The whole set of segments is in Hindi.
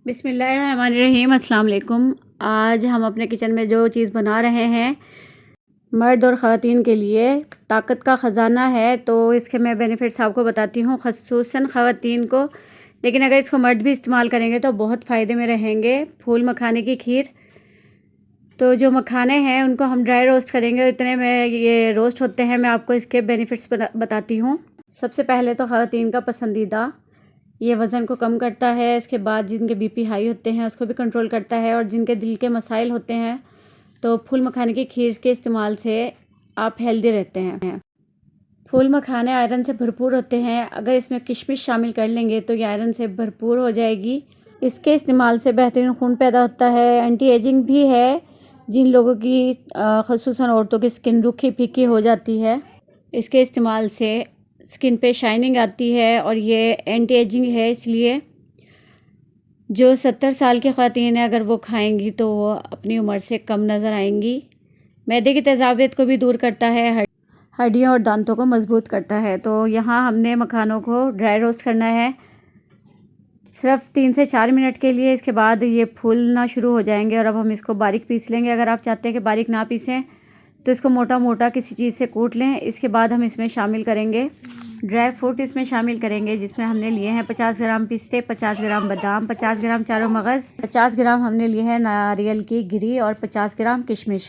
बिस्मिल्लाहिर्रहमानिर्रहीम। अस्सलाम वालेकुम। आज हम अपने किचन में जो चीज़ बना रहे हैं मर्द और ख़वातीन के लिए ताकत का ख़जाना है। तो इसके मैं बेनिफिट्स आपको बताती हूँ, ख़ुसूसन ख़वातीन को, लेकिन अगर इसको मर्द भी इस्तेमाल करेंगे तो बहुत फ़ायदे में रहेंगे। फूल मखाने की खीर। तो जो मखाने हैं उनको हम ड्राई रोस्ट करेंगे, इतने में ये रोस्ट होते हैं। मैं आपको इसके बेनिफिट्स बताती हूँ। सबसे पहले तो ख़वातीन का पसंदीदा, ये वज़न को कम करता है। इसके बाद जिनके बीपी हाई होते हैं उसको भी कंट्रोल करता है, और जिनके दिल के मसाइल होते हैं तो फूल मखाने की खीर के इस्तेमाल से आप हेल्दी रहते हैं। फूल मखाने आयरन से भरपूर होते हैं। अगर इसमें किशमिश शामिल कर लेंगे तो ये आयरन से भरपूर हो जाएगी। इसके इस्तेमाल से बेहतरीन खून पैदा होता है। एंटी एजिंग भी है। जिन लोगों की ख़ुसूसन औरतों की स्किन रूखी फीकी हो जाती है, इसके इस्तेमाल से स्किन पे शाइनिंग आती है, और ये एंटी एजिंग है। इसलिए जो 70 साल की ख़वातीन है अगर वो खाएंगी तो वो अपनी उम्र से कम नज़र आएंगी। मैदे की तेज़ाबियत को भी दूर करता है, हड्डियों और दांतों को मजबूत करता है। तो यहाँ हमने मखानों को ड्राई रोस्ट करना है सिर्फ 3 से 4 मिनट के लिए। इसके बाद ये फूलना शुरू हो जाएंगे, और अब हम इसको बारीक पीस लेंगे। अगर आप चाहते हैं कि बारीक ना पीसें तो इसको मोटा मोटा किसी चीज़ से कूट लें। इसके बाद हम इसमें शामिल करेंगे ड्राई फ्रूट। इसमें शामिल करेंगे जिसमें हमने लिए हैं 50 ग्राम पिस्ते, 50 ग्राम बादाम, 50 ग्राम चारों मगज़, 50 ग्राम हमने लिए हैं नारियल की गिरी, और 50 ग्राम किशमिश।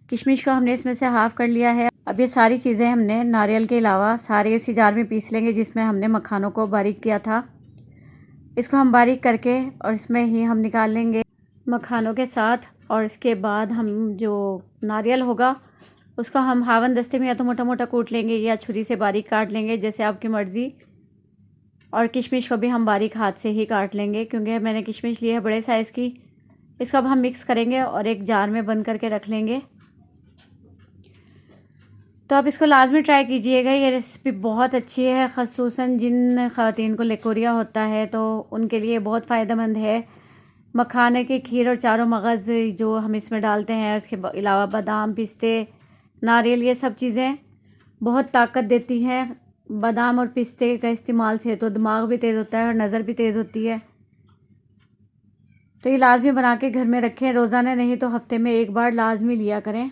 किशमिश को हमने इसमें से हाफ़ कर लिया है। अब ये सारी चीज़ें हमने नारियल के अलावा सारे इसी जार में पीस लेंगे जिसमें हमने मखानों को बारीक किया था। इसको हम बारीक करके और इसमें ही हम निकाल लेंगे मखानों के साथ। और इसके बाद हम जो नारियल होगा उसको हम हावन दस्ते में या तो मोटा मोटा कूट लेंगे या छुरी से बारीक काट लेंगे, जैसे आपकी मर्ज़ी। और किशमिश को भी हम बारीक हाथ से ही काट लेंगे, क्योंकि मैंने किशमिश ली है बड़े साइज़ की। इसको अब हम मिक्स करेंगे और एक जार में बंद करके रख लेंगे। तो आप इसको लाजमी ट्राई कीजिएगा। ये रेसिपी बहुत अच्छी है, ख़ुसूसन जिन ख़वातीन को लेकोरिया होता है तो उनके लिए बहुत फ़ायदेमंद है। मखाने की खीर और चारों मगज़ जो हम इसमें डालते हैं, उसके अलावा बादाम, पिस्ते, नारियल, ये सब चीज़ें बहुत ताकत देती हैं। बादाम और पिस्ते का इस्तेमाल से तो दिमाग भी तेज़ होता है और नज़र भी तेज़ होती है। तो ये लाजमी बना के घर में रखें, रोज़ाना नहीं तो हफ्ते में एक बार लाजमी लिया करें।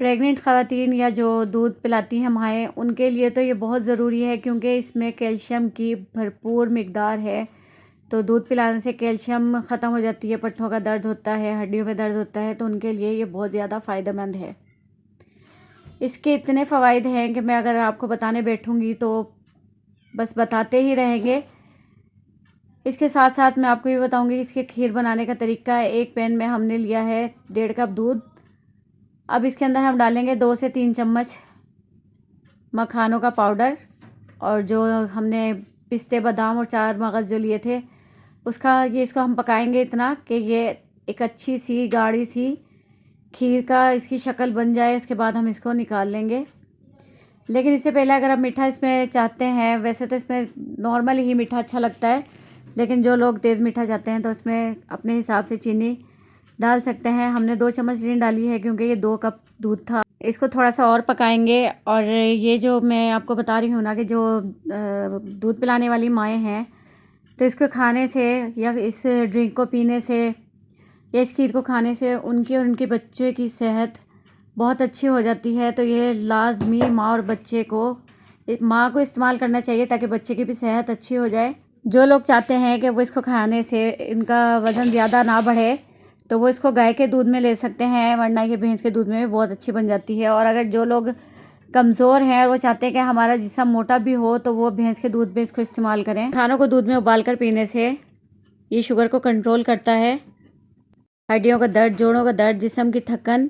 प्रेग्नेंट ख़वातीन या जो दूध पिलाती हैं माएँ, उनके लिए तो ये बहुत ज़रूरी है, क्योंकि इसमें कैल्शियम की भरपूर मिकदार है। तो दूध पिलाने से कैल्शियम ख़त्म हो जाती है, पट्ठों का दर्द होता है, हड्डियों में दर्द होता है, तो उनके लिए ये बहुत ज़्यादा फ़ायदेमंद है। इसके इतने फ़वाइद हैं कि मैं अगर आपको बताने बैठूँगी तो बस बताते ही रहेंगे। इसके साथ साथ मैं आपको ये बताऊँगी कि इसके खीर बनाने का तरीका। एक पैन में हमने लिया है 1.5 कप दूध। अब इसके अंदर हम डालेंगे 2 से 3 चम्मच मखानों का पाउडर, और जो हमने पिस्ते, बादाम और 4 मगज़ जो लिए थे उसका, ये इसको हम पकाएंगे इतना कि ये एक अच्छी सी गाढ़ी सी खीर का इसकी शक्ल बन जाए। उसके बाद हम इसको निकाल लेंगे। लेकिन इससे पहले अगर आप मीठा इसमें चाहते हैं, वैसे तो इसमें नॉर्मल ही मीठा अच्छा लगता है, लेकिन जो लोग तेज़ मीठा चाहते हैं तो इसमें अपने हिसाब से चीनी डाल सकते हैं। हमने 2 चम्मच चीनी डाली है क्योंकि ये 2 कप दूध था। इसको थोड़ा सा और पकाएंगे। और ये जो मैं आपको बता रही हूँ ना कि जो दूध पिलाने वाली माएँ हैं, तो इसको खाने से या इस ड्रिंक को पीने से या इस खीर को खाने से उनकी और उनके बच्चे की सेहत बहुत अच्छी हो जाती है। तो ये लाजमी माँ और बच्चे को, माँ को इस्तेमाल करना चाहिए ताकि बच्चे की भी सेहत अच्छी हो जाए। जो लोग चाहते हैं कि वो इसको खाने से इनका वज़न ज़्यादा ना बढ़े तो वो इसको गाय के दूध में ले सकते हैं, वरना ये भैंस के दूध में भी बहुत अच्छी बन जाती है। और अगर जो लोग कमज़ोर हैं और वो चाहते हैं कि हमारा जिस्म मोटा भी हो, तो वो भैंस के दूध में इसको इस्तेमाल करें। खानों को दूध में उबाल कर पीने से ये शुगर को कंट्रोल करता है। हड्डियों का दर्द, जोड़ों का दर्द, जिस्म की थकन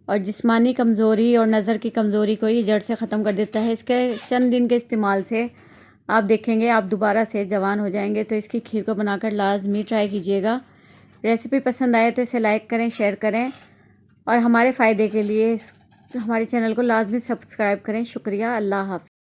और जिस्मानी कमज़ोरी और नज़र की कमज़ोरी को ये जड़ से ख़त्म कर देता है। इसके चंद दिन के इस्तेमाल से आप देखेंगे आप दोबारा से जवान हो जाएंगे। तो इसकी खीर को बनाकर लाजमी ट्राई कीजिएगा। रेसिपी पसंद आए तो इसे लाइक करें, शेयर करें, और हमारे फ़ायदे के लिए हमारे चैनल को लाजमी सब्सक्राइब करें। शुक्रिया। अल्लाह हाफ़िज़।